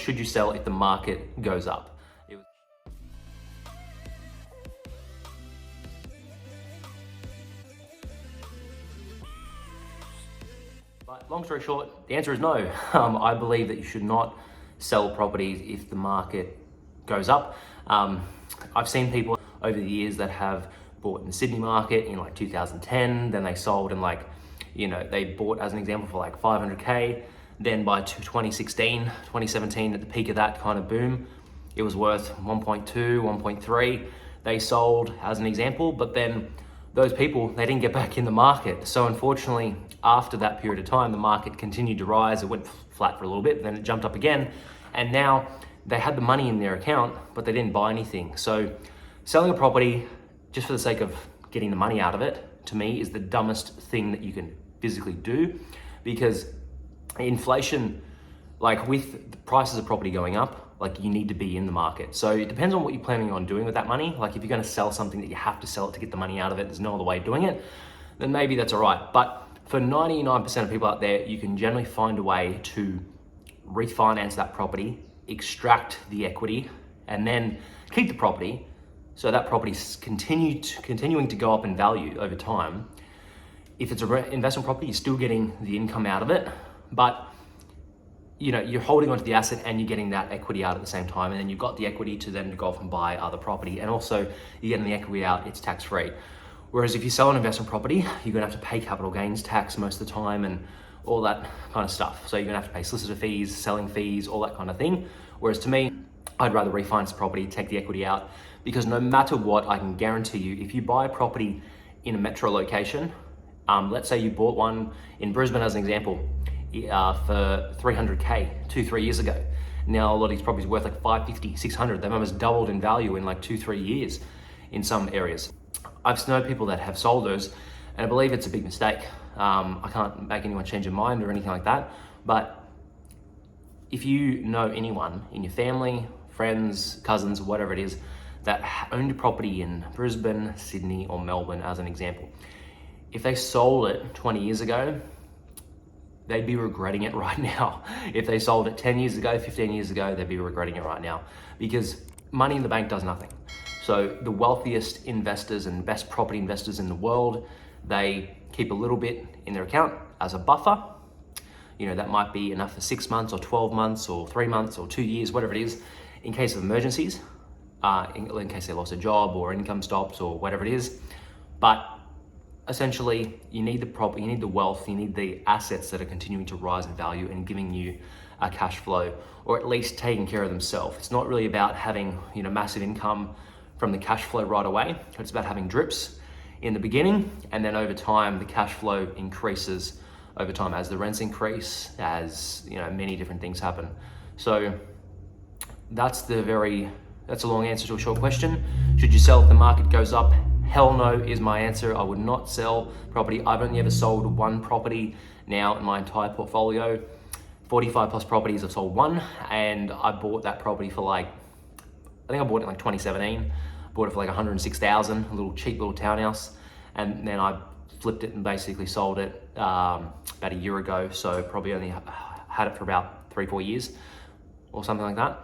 should you sell if the market goes up? But long story short, the answer is no. I believe that you should not sell properties if the market goes up. I've seen people over the years that have bought in the Sydney market in like 2010, then they sold in like, they bought as an example for like 500K. Then by 2016, 2017, at the peak of that kind of boom, it was worth 1.2, 1.3. They sold as an example, but then those people, they didn't get back in the market. So unfortunately, after that period of time, the market continued to rise. It went flat for a little bit, then it jumped up again. And now they had the money in their account, but they didn't buy anything. So selling a property just for the sake of getting the money out of it, to me, is the dumbest thing that you can physically do, because inflation, like with the prices of property going up, like you need to be in the market. So it depends on what you're planning on doing with that money. Like if you're gonna sell something that you have to sell it to get the money out of it, there's no other way of doing it, then maybe that's all right. But for 99% of people out there, you can generally find a way to refinance that property, extract the equity, and then keep the property. So that property's continuing to go up in value over time. If it's an investment property, you're still getting the income out of it, but you're holding onto the asset and you're getting that equity out at the same time. And then you've got the equity to then go off and buy other property. And also you're getting the equity out, it's tax-free. Whereas if you sell an investment property, you're gonna have to pay capital gains tax most of the time and all that kind of stuff. So you're gonna have to pay solicitor fees, selling fees, all that kind of thing. Whereas to me, I'd rather refinance the property, take the equity out, because no matter what, I can guarantee you, if you buy a property in a metro location, let's say you bought one in Brisbane as an example, for 300K 2-3 years ago. Now a lot of these properties are worth like 550, 600. They've almost doubled in value in like 2-3 years in some areas. I've known people that have sold those, and I believe it's a big mistake. I can't make anyone change their mind or anything like that, but if you know anyone in your family, friends, cousins, whatever it is, that owned a property in Brisbane, Sydney, or Melbourne as an example, if they sold it 20 years ago, they'd be regretting it right now. If they sold it 10 years ago, 15 years ago, they'd be regretting it right now, because money in the bank does nothing. So the wealthiest investors and best property investors in the world, they keep a little bit in their account as a buffer. That might be enough for 6 months or 12 months or 3 months or 2 years, whatever it is, in case of emergencies, in case they lost a job or income stops or whatever it is. But essentially, you need the property, you need the wealth, you need the assets that are continuing to rise in value and giving you a cash flow, or at least taking care of themselves. It's not really about having massive income from the cash flow right away. It's about having drips in the beginning, and then over time, the cash flow increases over time as the rents increase, as many different things happen. So that's a long answer to a short question. Should you sell if the market goes up? Hell no is my answer. I would not sell property. I've only ever sold one property now in my entire portfolio. 45 plus properties, I've sold one, and I bought that property for I think I bought it in like 2017. Bought it for like 106,000, a little cheap little townhouse. And then I flipped it and basically sold it about a year ago. So probably only had it for about 3-4 years or something like that.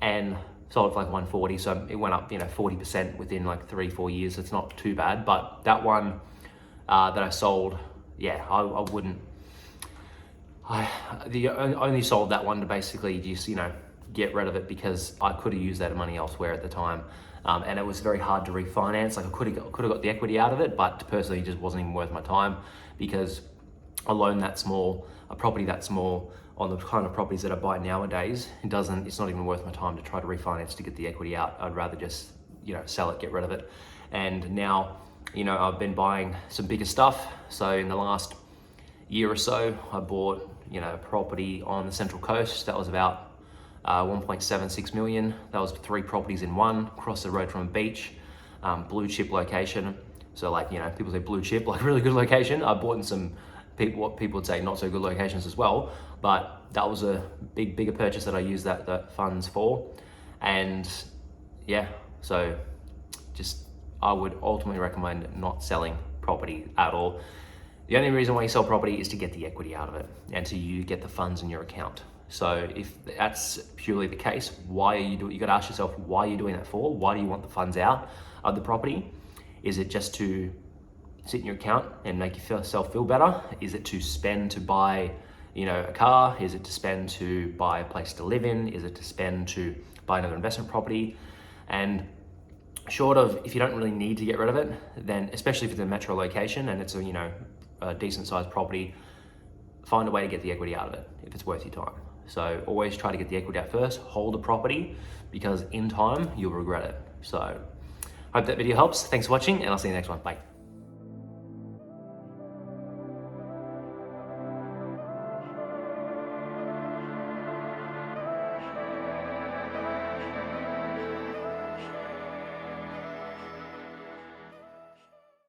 And sold it for like 140. So it went up, 40% within like 3-4 years. It's not too bad. But that one that I sold, I wouldn't. I only sold that one to basically just, get rid of it, because I could have used that money elsewhere at the time. And it was very hard to refinance. Like I could have got the equity out of it, but personally it just wasn't even worth my time, because a loan that small, a property that small, on the kind of properties that I buy nowadays, it's not even worth my time to try to refinance to get the equity out. I'd rather just, sell it, get rid of it. And now, I've been buying some bigger stuff. So in the last year or so, I bought, a property on the Central Coast that was about 1.76 million. That was 3 properties in one, across the road from a beach, blue chip location. So people say blue chip, like really good location. I bought in some what people would say not so good locations as well, but that was a bigger purchase that I used that funds for. And so I would ultimately recommend not selling property at all. The only reason why you sell property is to get the equity out of it and to you get the funds in your account. So if that's purely the case, why are you doing? You got to ask yourself, why are you doing that for? Why do you want the funds out of the property? Is it just to sit in your account and make yourself feel better? Is it to spend to buy, a car? Is it to spend to buy a place to live in? Is it to spend to buy another investment property? And short of, if you don't really need to get rid of it, then especially if it's a metro location and it's a decent sized property, find a way to get the equity out of it if it's worth your time. So always try to get the equity out first, hold a property, because in time you'll regret it. So hope that video helps. Thanks for watching, and I'll see you in the next one. Bye.